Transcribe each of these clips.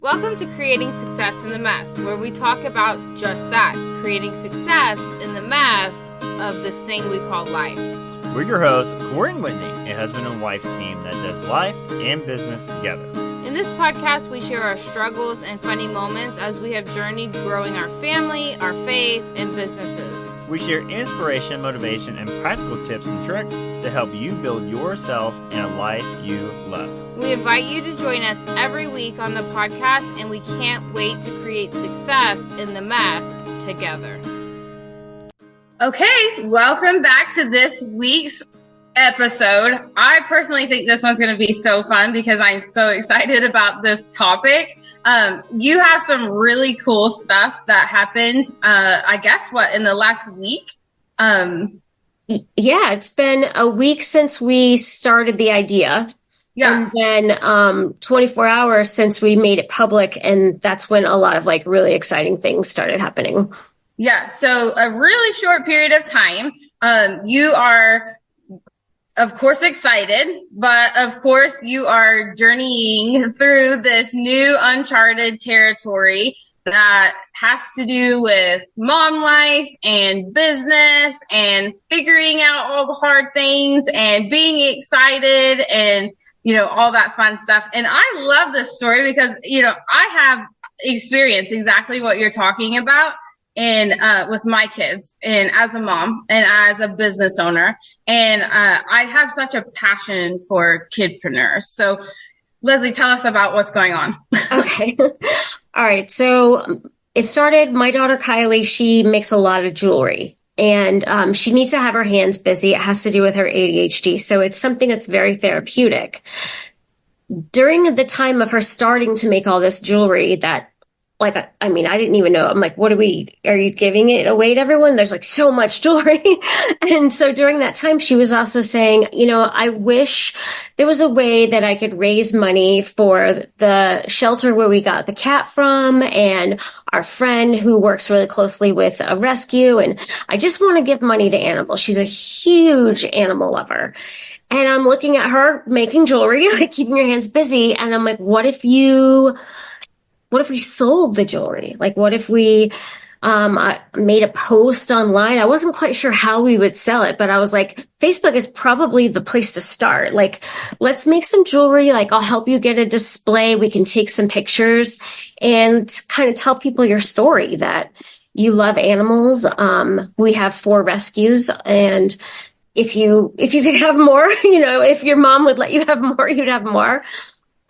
Welcome to Creating Success in the Mess, where we talk about just that, creating success in the mess of this thing we call life. We're your hosts, Corey and Whitney, a husband and wife team that does life and business together. In this podcast, we share our struggles and funny moments as we have journeyed growing our family, our faith, and businesses. We share inspiration, motivation, and practical tips and tricks to help you build yourself and a life you love. We invite you to join us every week on the podcast, and we can't wait to create success in the mess together. Okay, welcome back to this week's episode. I personally think this one's going to be so fun because I'm so excited about this topic. You have some really cool stuff that happened, in the last week? Yeah, it's been a week since we started the idea. Yeah. And then 24 hours since we made it public. And that's when a lot of really exciting things started happening. Yeah. So a really short period of time. You are, of course, excited, but of course you are journeying through this new uncharted territory that has to do with mom life and business and figuring out all the hard things and being excited and all that fun stuff. And I love this story because, I have experienced exactly what you're talking about with my kids and as a mom and as a business owner. And I have such a passion for kidpreneurs. So Leslie, tell us about what's going on. Okay. All right. So it started, my daughter, Kylie, she makes a lot of jewelry. And she needs to have her hands busy. It has to do with her ADHD. So it's something that's very therapeutic. During the time of her starting to make all this jewelry that, I didn't even know. I'm like, are you giving it away to everyone? There's so much jewelry. And so during that time, she was also saying, I wish there was a way that I could raise money for the shelter where we got the cat from and our friend who works really closely with a rescue. And I just want to give money to animals. She's a huge animal lover. And I'm looking at her making jewelry, keeping her hands busy. And I'm like, what if we sold the jewelry? What if we made a post online? I wasn't quite sure how we would sell it, but I was like, Facebook is probably the place to start. Let's make some jewelry. I'll help you get a display. We can take some pictures and kind of tell people your story that you love animals. We have 4 rescues, and if you could have more, if your mom would let you have more, you'd have more.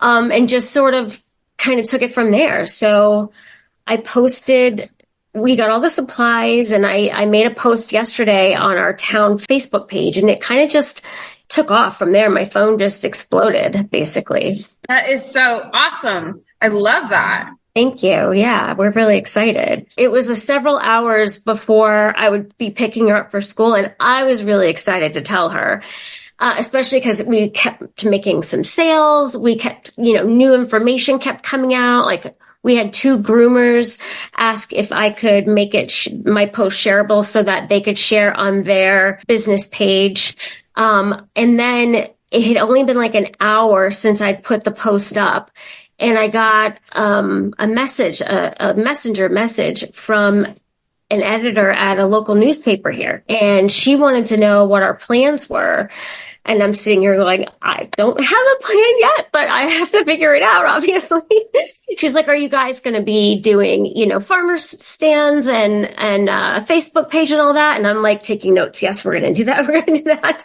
And just sort of kind of took it from there. So I posted, we got all the supplies, and I made a post yesterday on our town Facebook page, and it kind of just took off from there. My phone just exploded, basically. That is so awesome. I love that. Thank you. Yeah, we're really excited. It was several hours before I would be picking her up for school, and I was really excited to tell her. Especially because we kept making some sales. We kept, new information kept coming out. We had 2 groomers ask if I could make it my post shareable so that they could share on their business page. And then it had only been an hour since I'd put the post up, and I got a messenger message from an editor at a local newspaper here. And she wanted to know what our plans were. And I'm sitting here going, I don't have a plan yet, but I have to figure it out, obviously. She's like, are you guys going to be doing, farmers stands and a Facebook page and all that? And I'm taking notes. Yes, we're going to do that. We're going to do that.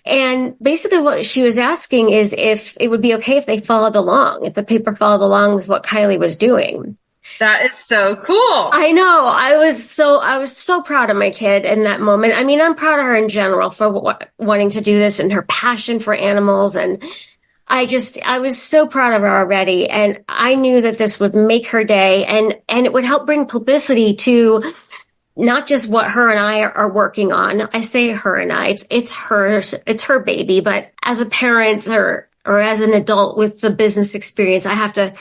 And basically what she was asking is if it would be okay if they followed along, if the paper followed along with what Kylie was doing. That is so cool. I know. I was so proud of my kid in that moment. I'm proud of her in general for wanting to do this and her passion for animals. And I was so proud of her already. And I knew that this would make her day and it would help bring publicity to not just what her and I are working on. I say her and I, it's her baby, but as a parent or as an adult with the business experience, I have to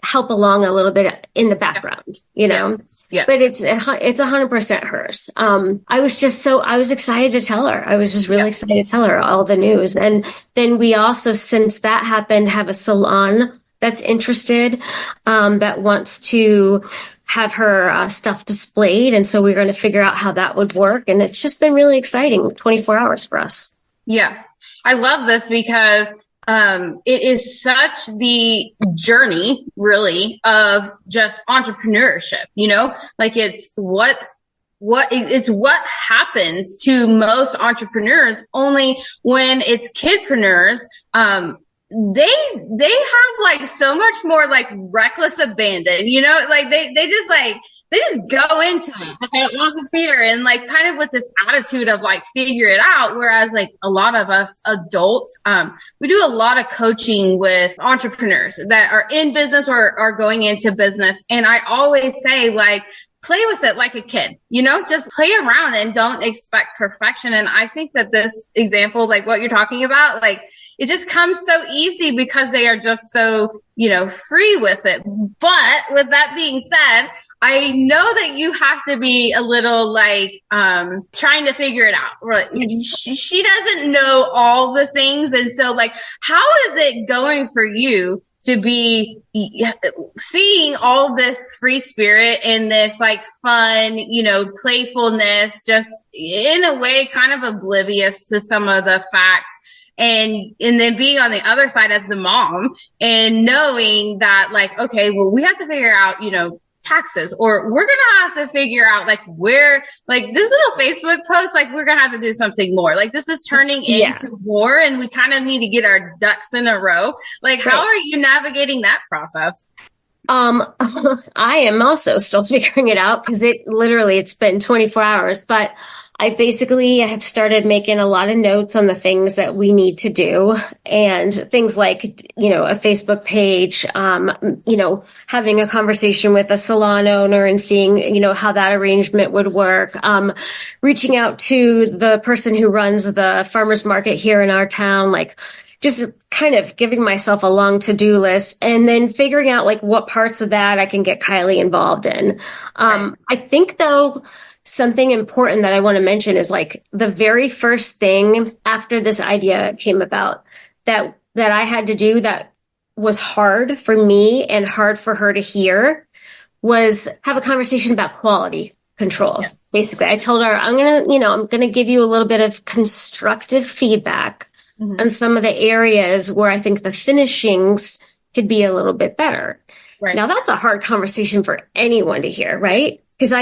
help along a little bit in the background, Yes. But it's 100% hers. I was excited to tell her. I was just really excited to tell her all the news. And then we also, since that happened, have a salon that's interested, that wants to have her stuff displayed. And so we're going to figure out how that would work. And it's just been really exciting, 24 hours for us. Yeah, I love this because it is such the journey, really, of just entrepreneurship, like it's what happens to most entrepreneurs, only when it's kidpreneurs, they have like so much more like reckless abandon, like they just go into it without lots of fear and like kind of with this attitude of like figure it out. Whereas like a lot of us adults, we do a lot of coaching with entrepreneurs that are in business or are going into business. And I always say like, play with it like a kid, just play around and don't expect perfection. And I think that this example, like what you're talking about, like it just comes so easy because they are just so, free with it. But with that being said, I know that you have to be a little like trying to figure it out. Right? She doesn't know all the things. And so like, how is it going for you to be seeing all this free spirit and this like fun, playfulness, just in a way kind of oblivious to some of the facts? And then being on the other side as the mom and knowing that like, okay, well, we have to figure out, taxes, or we're going to have to figure out like where, like this little Facebook post, like we're going to have to do something more. Like this is turning into more and we kind of need to get our ducks in a row. Like, how are you navigating that process? I am also still figuring it out because it's been 24 hours, but I basically have started making a lot of notes on the things that we need to do and things like, a Facebook page, having a conversation with a salon owner and seeing, how that arrangement would work, reaching out to the person who runs the farmer's market here in our town, like just kind of giving myself a long to-do list and then figuring out like what parts of that I can get Kylie involved in. I think though, something important that I want to mention is like the very first thing after this idea came about that I had to do that was hard for me and hard for her to hear was have a conversation about quality control. Yeah. Basically, I told her, I'm going to give you a little bit of constructive feedback on some of the areas where I think the finishings could be a little bit better. Right. Now that's a hard conversation for anyone to hear, right? Because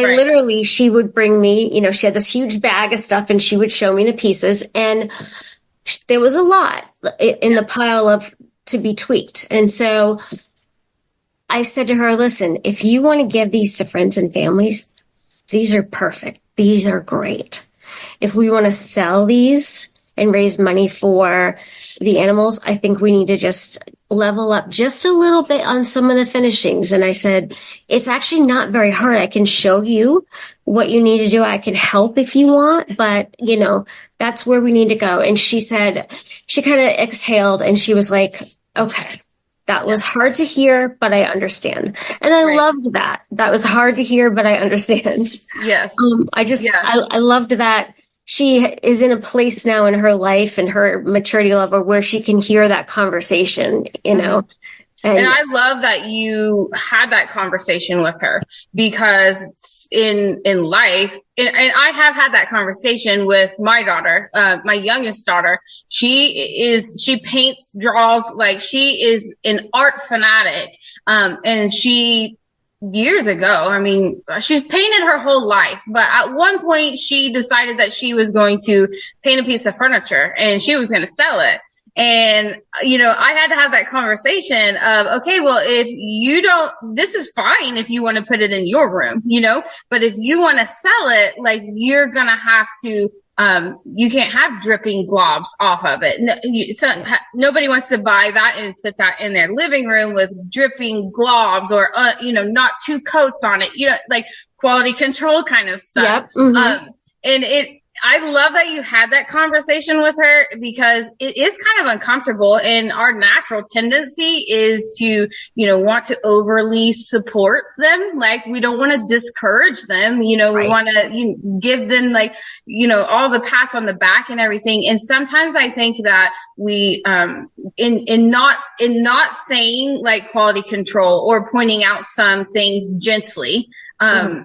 she would bring me, she had this huge bag of stuff and she would show me the pieces and there was a lot in the pile of to be tweaked. And so I said to her, listen, if you want to give these to friends and families, these are perfect. These are great. If we want to sell these and raise money for the animals, I think we need to just level up just a little bit on some of the finishings. And I said, it's actually not very hard. I can show you what you need to do. I can help if you want, but that's where we need to go. And she said, she kind of exhaled and she was like, okay, that was hard to hear, but I understand. And I loved that. That was hard to hear, but I understand. Yes. I loved that. She is in a place now in her life and her maturity level where she can hear that conversation, And I love that you had that conversation with her because in life, and I have had that conversation with my daughter, my youngest daughter. She paints, draws, like she is an art fanatic. And years ago, she's painted her whole life, but at one point she decided that she was going to paint a piece of furniture and she was going to sell it. And, I had to have that conversation of, okay, well, if you don't, this is fine if you want to put it in your room, but if you want to sell it, like you're going to have to, you can't have dripping globs off of it. Nobody wants to buy that and put that in their living room with dripping globs or, not two coats on it, like quality control kind of stuff. Yep. And I love that you had that conversation with her because it is kind of uncomfortable and our natural tendency is to, want to overly support them. Like we don't want to discourage them. We want to give them like, all the pats on the back and everything. And sometimes I think that we in not saying like quality control or pointing out some things gently, and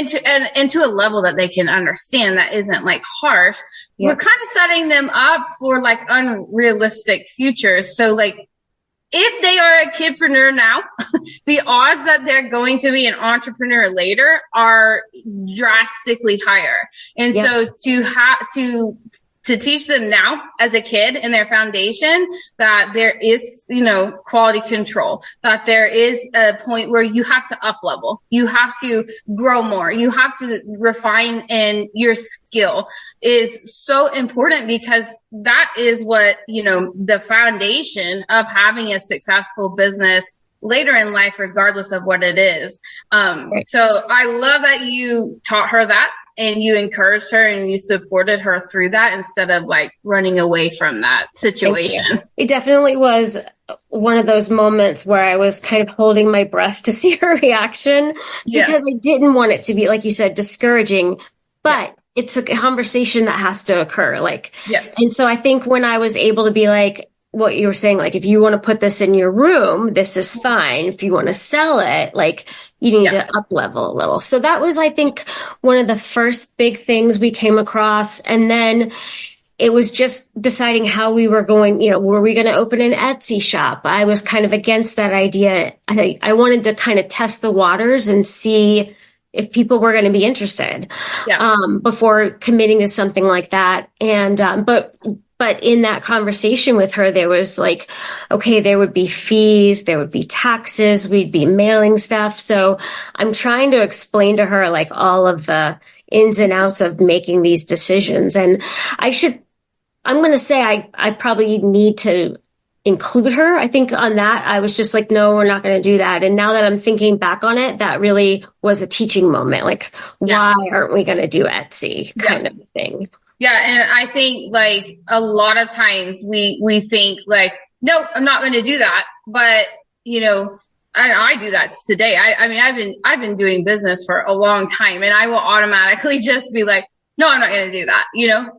to a level that they can understand that isn't like harsh. We're kind of setting them up for like unrealistic futures. So like, if they are a kidpreneur now, the odds that they're going to be an entrepreneur later are drastically higher. And so to teach them now as a kid in their foundation that there is, quality control, that there is a point where you have to up level, you have to grow more, you have to refine in your skill is so important, because that is what, the foundation of having a successful business later in life, regardless of what it is. So I love that you taught her that, and you encouraged her and you supported her through that instead of like running away from that situation. It definitely was one of those moments where I was kind of holding my breath to see her reaction, because I didn't want it to be, like you said, discouraging, but it's a conversation that has to occur. Like, and so I think when I was able to be like, what you were saying, like, if you want to put this in your room, this is fine. If you want to sell it, like, you need to up level a little. So that was, I think, one of the first big things we came across. And then it was just deciding how we were going, were we going to open an Etsy shop? I was kind of against that idea. I wanted to kind of test the waters and see if people were going to be interested before committing to something like that. And, but in that conversation with her, there was like, okay, there would be fees, there would be taxes, we'd be mailing stuff. So I'm trying to explain to her like all of the ins and outs of making these decisions. And I'm going to say I probably need to include her. I think on that, I was just like, no, we're not going to do that. And now that I'm thinking back on it, that really was a teaching moment. Like, why aren't we going to do Etsy kind of thing? Yeah. And I think like a lot of times we think like, no, I'm not going to do that. But, I do that today. I mean, I've been doing business for a long time, and I will automatically just be like, no, I'm not going to do that,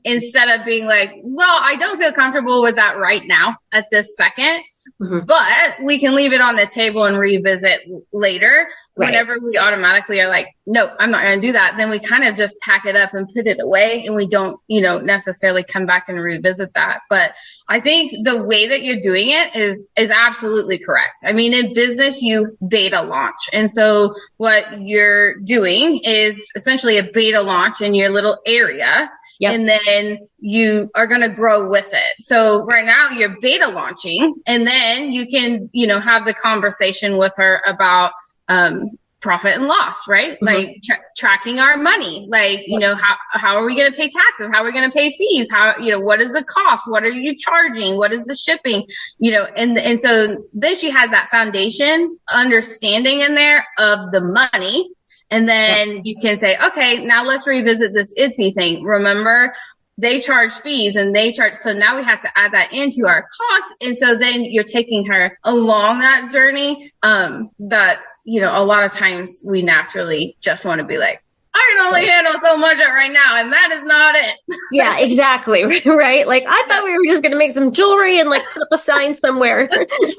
instead of being like, well, I don't feel comfortable with that right now at this second, but we can leave it on the table and revisit later. Whenever we automatically are like, no, I'm not going to do that, then we kind of just pack it up and put it away, and we don't, necessarily come back and revisit that. But I think the way that you're doing it is absolutely correct. I mean, in business, you beta launch. And so what you're doing is essentially a beta launch in your little area. And then you are going to grow with it. So right now you're beta launching, and then you can, have the conversation with her about, profit and loss, right? Like tracking our money, like, how are we going to pay taxes? How are we going to pay fees? How, what is the cost? What are you charging? What is the shipping? And so then she has that foundation understanding in there of the money. And then you can say, okay, now let's revisit this Etsy thing. Remember, they charge fees and so now we have to add that into our costs. And so then you're taking her along that journey. That, a lot of times we naturally just want to be like, I can only handle so much right now, and that is not it. Yeah, exactly. Right. Like, I thought we were just going to make some jewelry and like put up a sign somewhere,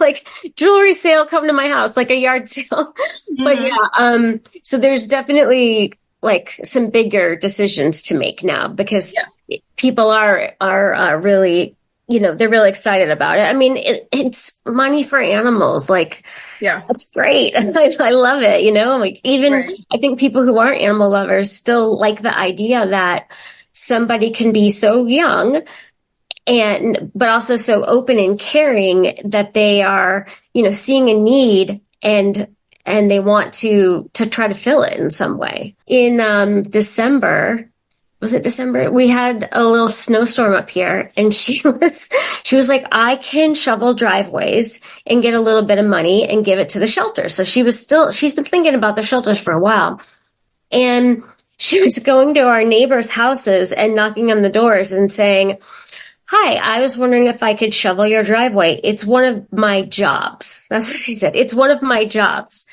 like jewelry sale, come to my house, like a yard sale. But so there's definitely like some bigger decisions to make now, because people are really, they're really excited about it. I mean, it's money for animals. Like, it's great. I love it. Like even I think people who aren't animal lovers still like the idea that somebody can be so young but also so open and caring that they are, seeing a need and they want to try to fill it in some way. In December, was it December? We had a little snowstorm up here, and she was like, I can shovel driveways and get a little bit of money and give it to the shelter. So she's been thinking about the shelters for a while. And she was going to our neighbors' houses and knocking on the doors and saying, hi, I was wondering if I could shovel your driveway. It's one of my jobs. That's what she said. It's one of my jobs.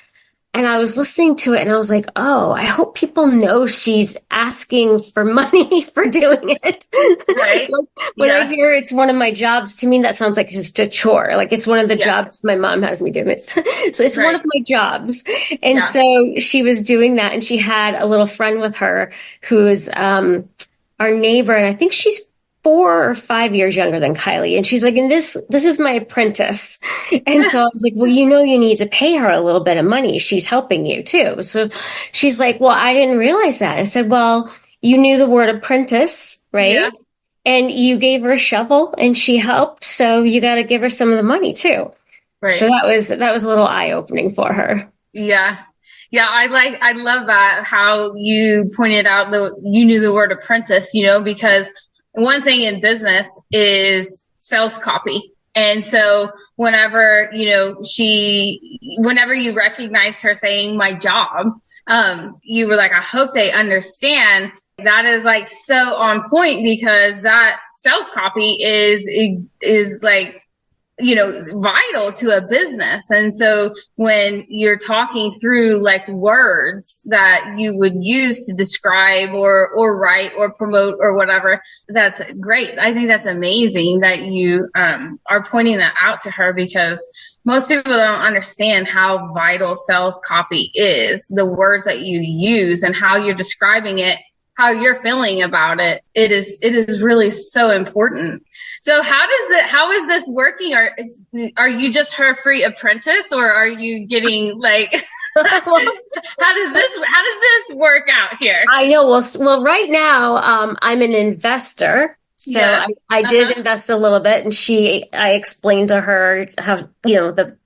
And I was listening to it and I was like, oh, I hope people know she's asking for money for doing it. Right. When I Yeah. hear it's one of my jobs, to me, that sounds like just a chore. Like it's one of the Yeah. jobs my mom has me doing it. So it's one Right. of my jobs. And Yeah. so she was doing that and she had a little friend with her who's, our neighbor. And I think she's 4 or 5 years younger than Kylie. And she's like, and this is my apprentice. And so I was like, well, you need to pay her a little bit of money. She's helping you too. So she's like, well, I didn't realize that. I said, well, you knew the word apprentice, right? Yeah. And you gave her a shovel and she helped. So you got to give her some of the money too. Right. So that was a little eye opening for her. Yeah. Yeah. I love that how you pointed out you knew the word apprentice, because one thing in business is sales copy. And so whenever you recognized her saying my job, you were like, I hope they understand that is like so on point, because that sales copy is like, vital to a business. And so when you're talking through like words that you would use to describe or write or promote or whatever, that's great. I think that's amazing that you are pointing that out to her, because most people don't understand how vital sales copy is, the words that you use and how you're describing it, how you're feeling about it. It is really so important. So how is this working? Are you just her free apprentice, or are you getting like, how does this work out here? I know. Well, right now, I'm an investor. So Yes. I did invest a little bit, and I explained to her how, the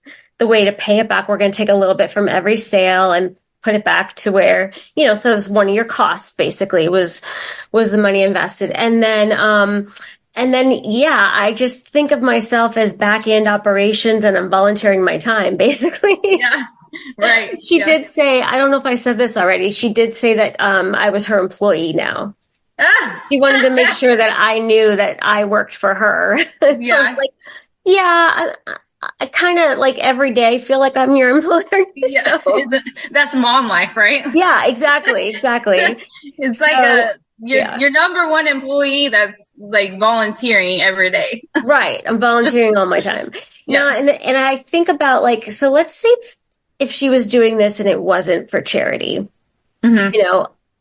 way to pay it back. We're going to take a little bit from every sale and put it back to where, so it's one of your costs basically was the money invested. And then, yeah, I just think of myself as back end operations, and I'm volunteering my time basically. Yeah. Right. She did say, I don't know if I said this already. She did say that, I was her employee now. She wanted to make sure that I knew that I worked for her. Yeah. I was like, yeah, I kind of like every day feel like I'm your employer. Yeah. So. That's mom life, right? Yeah, exactly. It's like your number one employee that's like volunteering every day. Right. I'm volunteering all my time. Yeah. No, and I think about like, so let's say if she was doing this and it wasn't for charity,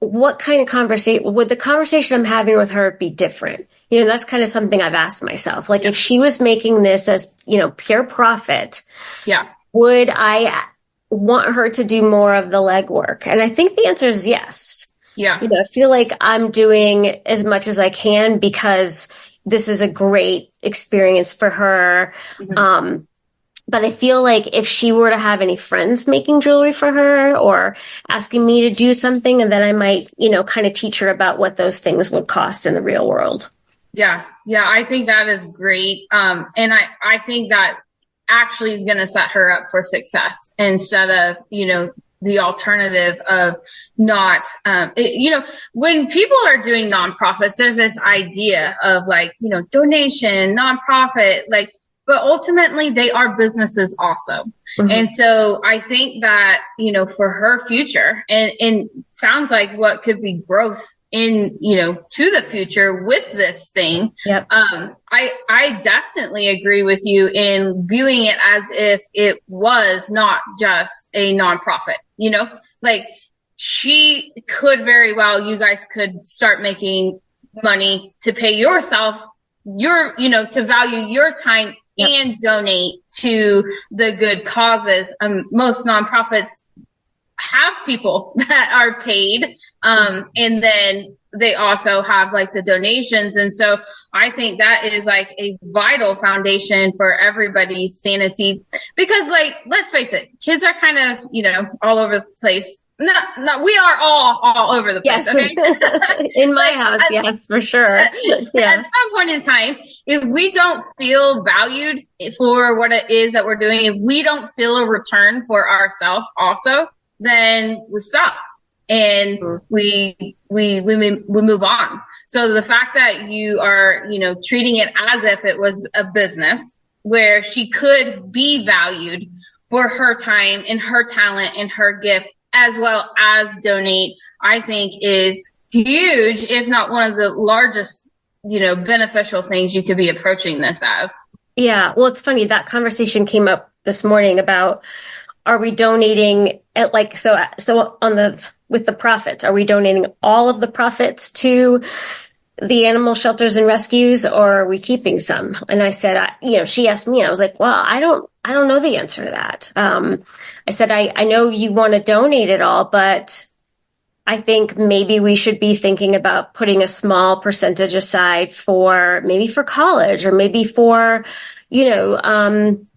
what kind of conversation would the conversation I'm having with her be different? That's kind of something I've asked myself. Like if she was making this as, pure profit, would I want her to do more of the legwork? And I think the answer is yes. Yeah. I feel like I'm doing as much as I can because this is a great experience for her. But I feel like if she were to have any friends making jewelry for her or asking me to do something, and then I might, kind of teach her about what those things would cost in the real world. Yeah. Yeah. I think that is great. And I think that actually is going to set her up for success instead of, the alternative of not, when people are doing nonprofits, there's this idea of like, donation, nonprofit, like, but ultimately they are businesses also. And so I think that, for her future and sounds like what could be growth in, to the future with this thing. Yep. I definitely agree with you in viewing it as if it was not just a nonprofit, like she could very well, you guys could start making money to pay yourself, to value your time and donate to the good causes. Most nonprofits have people that are paid. And then they also have like the donations. And so I think that is like a vital foundation for everybody's sanity, because like, let's face it, kids are kind of, all over the place. No, we are all over the place. Yes. Okay? In my house. Yes, for sure. Yeah. At some point in time, if we don't feel valued for what it is that we're doing, if we don't feel a return for ourselves also, then we stop and we move on. So the fact that you are, treating it as if it was a business where she could be valued for her time and her talent and her gift, as well as donate, I think is huge, if not one of the largest, beneficial things you could be approaching this as. Yeah. Well, it's funny, that conversation came up this morning about, are we donating at with the profits, are we donating all of the profits to the animal shelters and rescues, or are we keeping some? And I said, she asked me, I was like, well, I don't know the answer to that. I said, I know you want to donate it all, but I think maybe we should be thinking about putting a small percentage aside for college, or maybe for,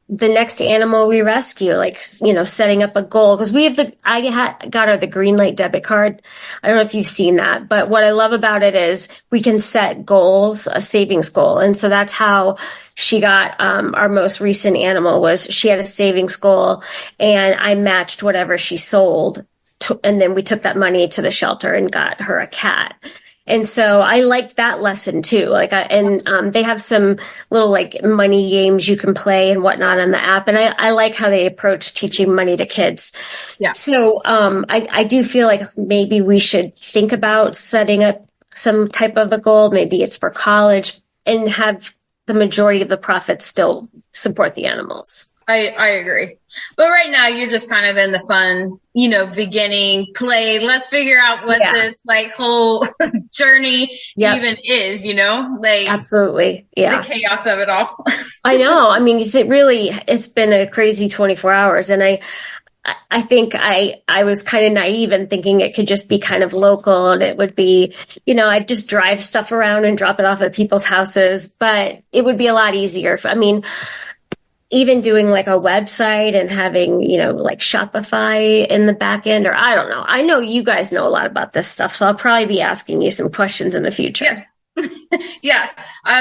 the next animal we rescue, like, setting up a goal. Because I got her the green light debit card. I don't know if you've seen that, but what I love about it is we can set goals, a savings goal. And so that's how she got, our most recent animal was, she had a savings goal, and I matched whatever she sold. And then we took that money to the shelter and got her a cat. And so I liked that lesson too. They have some little like money games you can play and whatnot on the app. And I like how they approach teaching money to kids. Yeah. So, I do feel like maybe we should think about setting up some type of a goal. Maybe it's for college, and have the majority of the profits still support the animals. I agree. But right now you're just kind of in the fun, beginning play. Let's figure out what this whole journey even is, Absolutely. Yeah. The chaos of it all. I know. I mean, it's been a crazy 24 hours. And I think I was kind of naive in thinking it could just be kind of local, and it would be, I'd just drive stuff around and drop it off at people's houses, but it would be a lot easier. Even doing like a website and having, like Shopify in the back end, or I don't know. I know you guys know a lot about this stuff, so I'll probably be asking you some questions in the future. Yeah, yeah,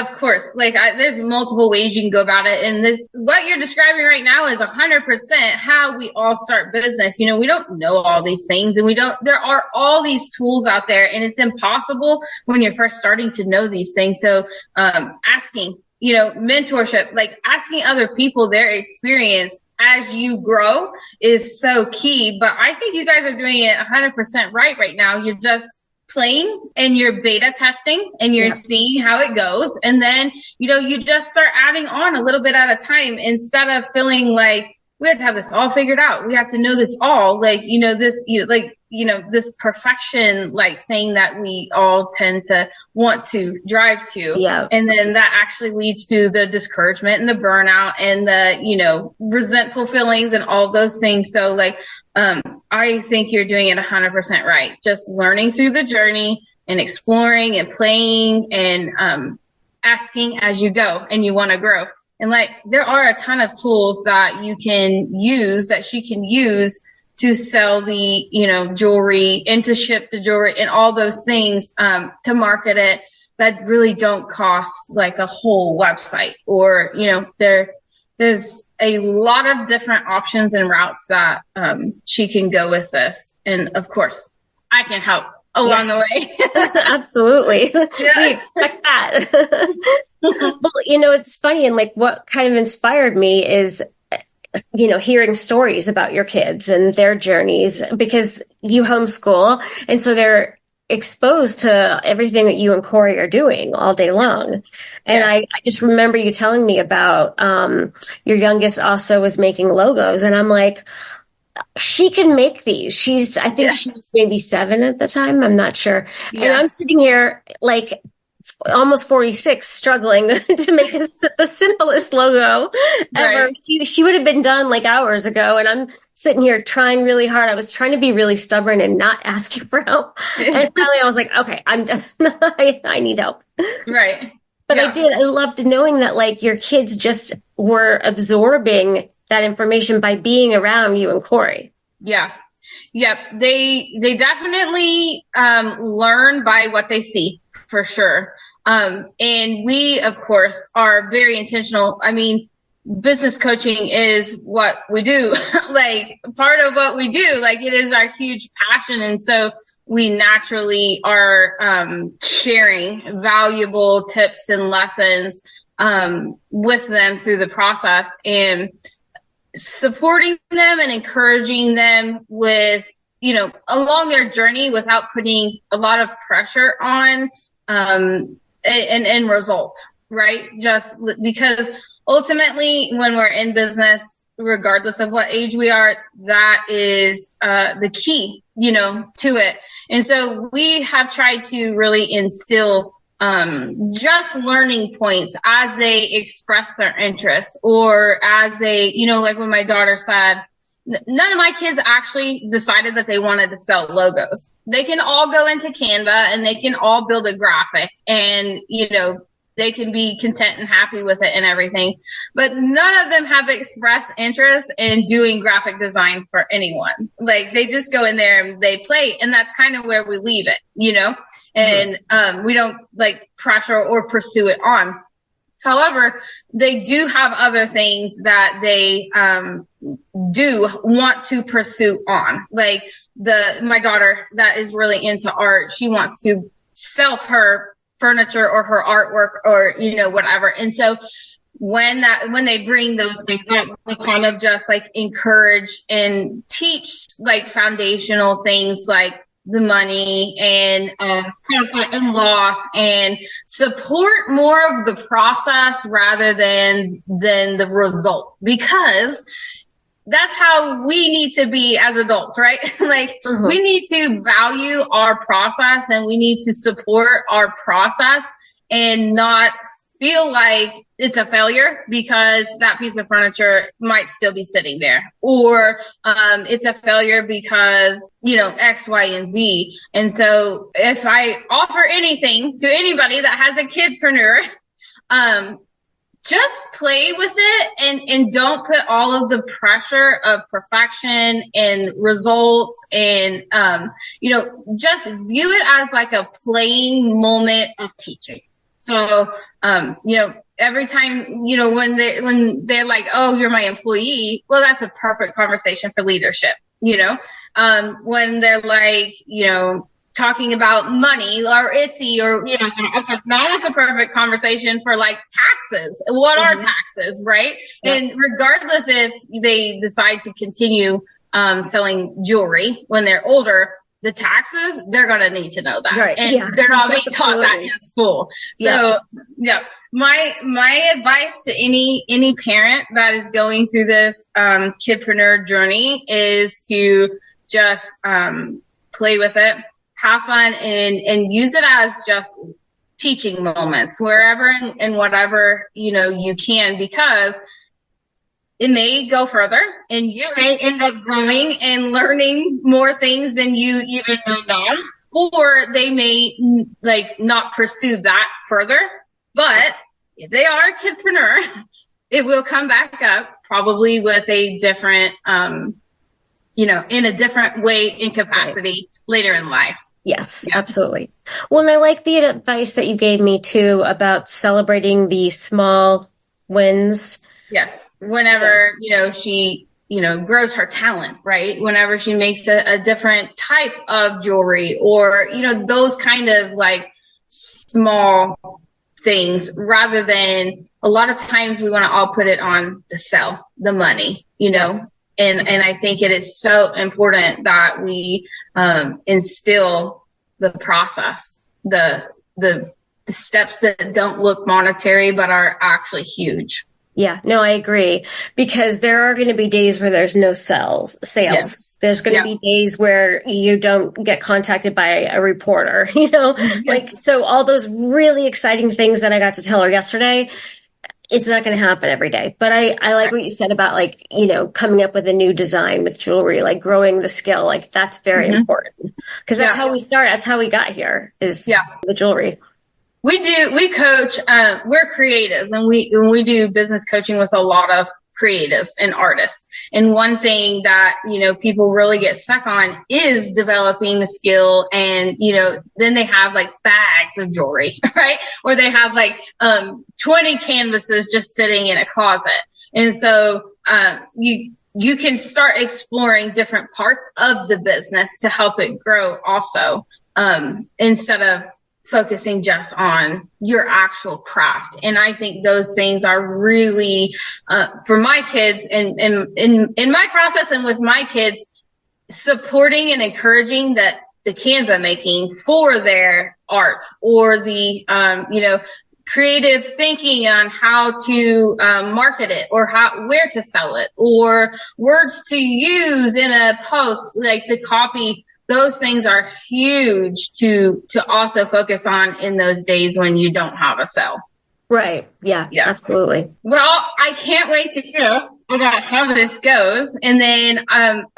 of course. There's multiple ways you can go about it. And what you're describing right now is 100% how we all start business. We don't know all these things, and there are all these tools out there, and it's impossible when you're first starting to know these things. So, asking, mentorship, like asking other people their experience as you grow is so key. But I think you guys are doing it 100% right now. You're just playing and you're beta testing and you're seeing how it goes. And then, you just start adding on a little bit at a time, instead of feeling like we have to have this all figured out. We have to know this all, this perfection thing that we all tend to want to drive to. Yeah. And then that actually leads to the discouragement and the burnout and the, resentful feelings and all those things. So I think you're doing it 100% right. Just learning through the journey and exploring and playing and, asking as you go and you want to grow. And there are a ton of tools that you can use, that she can use to sell the, jewelry and to ship the jewelry and all those things, to market it, that really don't cost a whole website, or, there's a lot of different options and routes that, she can go with this. And of course I can help along the way. Absolutely. Yeah. We expect that. Well, it's funny, and what kind of inspired me is, hearing stories about your kids and their journeys, because you homeschool, and so they're exposed to everything that you and Corey are doing all day long. And I just remember you telling me about your youngest also was making logos, and I'm like, she can make these. I think she was maybe 7 at the time. I'm not sure. Yeah. And I'm sitting here almost 46, struggling to make the simplest logo ever. Right. She would have been done hours ago. And I'm sitting here trying really hard. I was trying to be really stubborn and not asking for help. And finally I was like, okay, I'm done. I need help. Right. But I did. I loved knowing that your kids just were absorbing that information by being around you and Corey. Yeah. Yep. They definitely learn by what they see, for sure. And we, of course, are very intentional. I mean, business coaching is what we do, part of what we do, it is our huge passion. And so we naturally are sharing valuable tips and lessons with them through the process. And supporting them and encouraging them with, along their journey without putting a lot of pressure on an end result, right? Just because ultimately when we're in business, regardless of what age we are, that is the key, to it. And so we have tried to really instill just learning points as they express their interests, or as they, like when my daughter said, none of my kids actually decided that they wanted to sell logos. They can all go into Canva and they can all build a graphic, and, they can be content and happy with it and everything. But none of them have expressed interest in doing graphic design for anyone. Like, they just go in there and they play, and that's kind of where we leave it, and we don't like pressure or pursue it on. However, they do have other things that they do want to pursue on. Like my daughter that is really into art, she wants to sell her furniture or her artwork or, whatever. And so when they bring those things up, we kind of just like encourage and teach like foundational things like the money and profit and loss, and support more of the process rather than the result, because that's how we need to be as adults, right? Like, we need to value our process, and we need to support our process and not feel like it's a failure because that piece of furniture might still be sitting there, or it's a failure because, X, Y, and Z. And so if I offer anything to anybody that has a kidpreneur, just play with it and don't put all of the pressure of perfection and results, and, just view it as like a playing moment of teaching. So, every time, when they're like, oh, you're my employee, well, that's a perfect conversation for leadership, when they're like, talking about money or Etsy, or, it's like, that's a perfect conversation for like taxes. What are taxes, right? Yeah. And regardless if they decide to continue selling jewelry when they're older, the taxes, they're going to need to know that. Right. And they're not being taught that in school. So my advice to any parent that is going through this kidpreneur journey is to just play with it, have fun, and use it as just teaching moments wherever and whatever, you can, because it may go further and you may end up growing and learning more things than you even know now, or they may like not pursue that further. But if they are a kidpreneur, it will come back up probably with a different, in a different way and capacity later in life. Yes, absolutely. Well, and I like the advice that you gave me too about celebrating the small wins. Yes. Whenever, she, grows her talent, right? Whenever she makes a different type of jewelry, or, those kind of like small things, rather than a lot of times we want to all put it on the sell, the money, and I think it is so important that we instill the process, the steps that don't look monetary but are actually huge. Yeah, no, I agree, because there are going to be days where there's no sales. Yes. There's going to be days where you don't get contacted by a reporter, like, so all those really exciting things that I got to tell her yesterday, it's not going to happen every day. But I like what you said about like, coming up with a new design with jewelry, like growing the skill, like that's very important, because that's how we start. That's how we got here, is the jewelry. We coach, we're creatives, and we do business coaching with a lot of creatives and artists. And one thing that, people really get stuck on is developing the skill. And, then they have like bags of jewelry, right? Or they have like, 20 canvases just sitting in a closet. And so, you can start exploring different parts of the business to help it grow also, instead of focusing just on your actual craft. And I think those things are really, for my kids and in my process and with my kids, supporting and encouraging that the Canva making for their art, or the, creative thinking on how to market it, or where to sell it, or words to use in a post, like the copy. Those things are huge to also focus on in those days when you don't have a sale. Right. Yeah. Absolutely. Well, I can't wait to hear about how this goes. And then,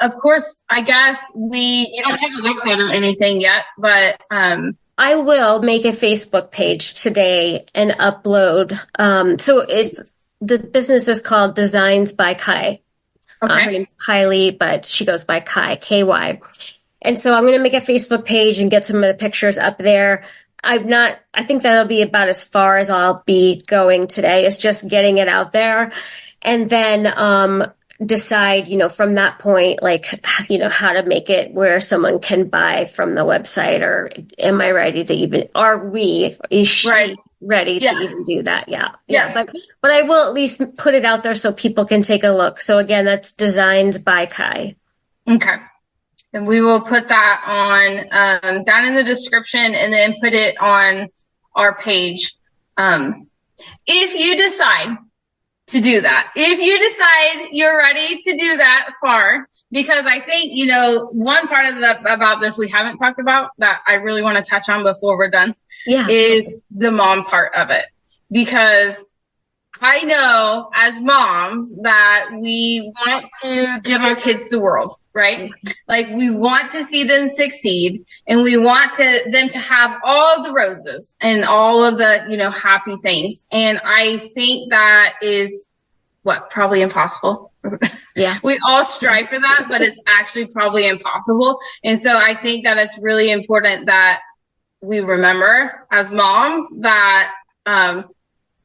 of course, I guess you don't have a website or anything yet, but I will make a Facebook page today and upload. So the business is called Designs by Kai. Okay. Her name's Kylie, but she goes by Kai, K-Y. And so I'm going to make a Facebook page and get some of the pictures up there. I think that'll be about as far as I'll be going today. It's just getting it out there. And then, decide, from that point, how to make it where someone can buy from the website, or am I ready to is she ready to even do that? Yeah. But I will at least put it out there so people can take a look. So again, that's Designs by Kai. Okay. And we will put that on, down in the description, and then put it on our page. If you decide to do that, if you decide you're ready to do that far, because I think, one part of about this we haven't talked about that I really want to touch on before we're done is the mom part of it. Because I know as moms that we want to give our kids the world, right? Like, we want to see them succeed, and we want them to have all the roses and all of the, happy things. And I think that is probably impossible. Yeah. We all strive for that, but it's actually probably impossible. And so I think that it's really important that we remember as moms that,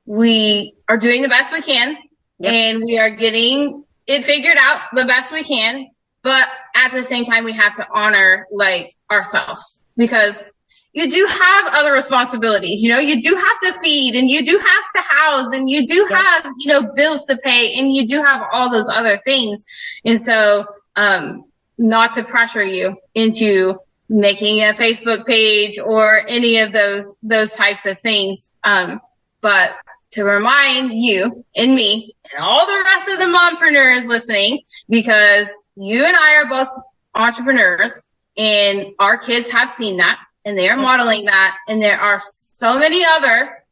we are doing the best we can, and we are getting it figured out the best we can. But at the same time, we have to honor ourselves, because you do have other responsibilities. You do have to feed, and you do have to house, and you do have, bills to pay, and you do have all those other things. And so, not to pressure you into making a Facebook page or any of those types of things. But to remind you and me and all the rest of the mompreneurs listening, because you and I are both entrepreneurs, and our kids have seen that, and they are modeling that. And there are so many other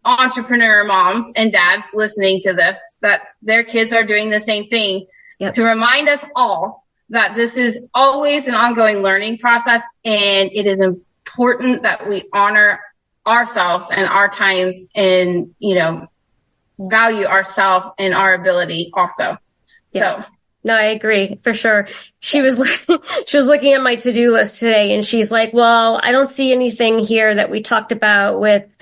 entrepreneur moms and dads listening to this, that their kids are doing the same thing, to remind us all that this is always an ongoing learning process. And it is important that we honor ourselves and our times, and, value ourselves and our ability also. So. No, I agree for sure. She was looking at my to-do list today, and she's like, well, I don't see anything here that we talked about with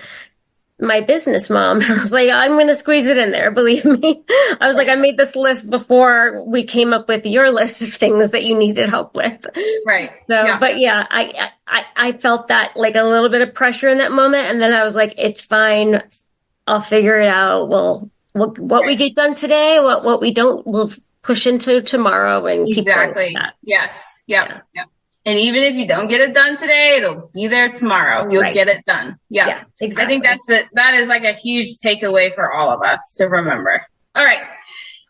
my business mom. I was like, I'm going to squeeze it in there. Believe me. I was like, I made this list before we came up with your list of things that you needed help with. Right. So, but yeah, I felt that like a little bit of pressure in that moment. And then I was like, it's fine. I'll figure it out. Well, what we get done today, what we don't, we'll push into tomorrow and keep going with that. Yes. Yep. And even if you don't get it done today, it'll be there tomorrow. You'll get it done. Yeah, exactly. I think that is like a huge takeaway for all of us to remember. All right.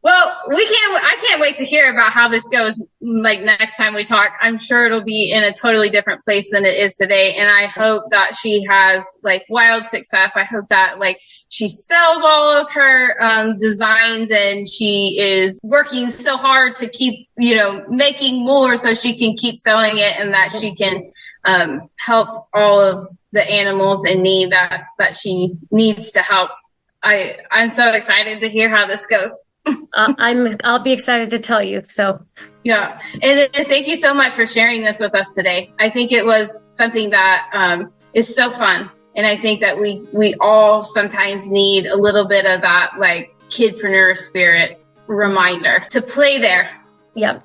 Well, I can't wait to hear about how this goes. Like, next time we talk, I'm sure it'll be in a totally different place than it is today. And I hope that she has wild success. I hope that she sells all of her designs, and she is working so hard to keep, making more so she can keep selling it, and that she can help all of the animals in need that she needs to help. I'm so excited to hear how this goes. I'll be excited to tell you. So yeah. And thank you so much for sharing this with us today. I think it was something that is so fun. And I think that we all sometimes need a little bit of that kidpreneur spirit reminder to play there. Yeah.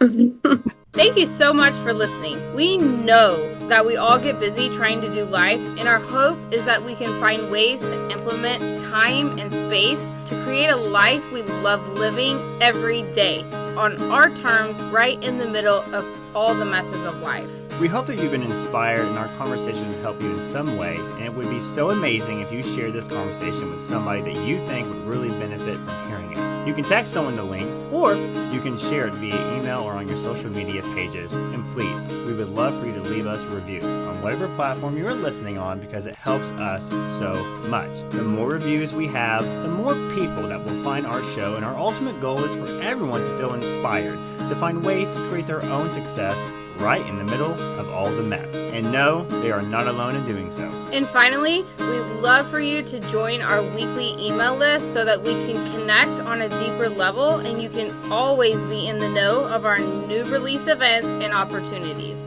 Thank you so much for listening. We know that we all get busy trying to do life, and our hope is that we can find ways to implement time and space to create a life we love living every day on our terms, right in the middle of all the messes of life. We hope that you've been inspired and our conversation will help you in some way, and it would be so amazing if you share this conversation with somebody that you think would really benefit from hearing it. You can text someone the link, or you can share it via email or on your social media pages. And please, we would love for you to leave us a review on whatever platform you are listening on, because it helps us so much. The more reviews we have, the more people that will find our show, and our ultimate goal is for everyone to feel inspired, to find ways to create their own success right in the middle of all the mess. And no, they are not alone in doing so. And finally, we'd love for you to join our weekly email list so that we can connect on a deeper level and you can always be in the know of our new release events and opportunities.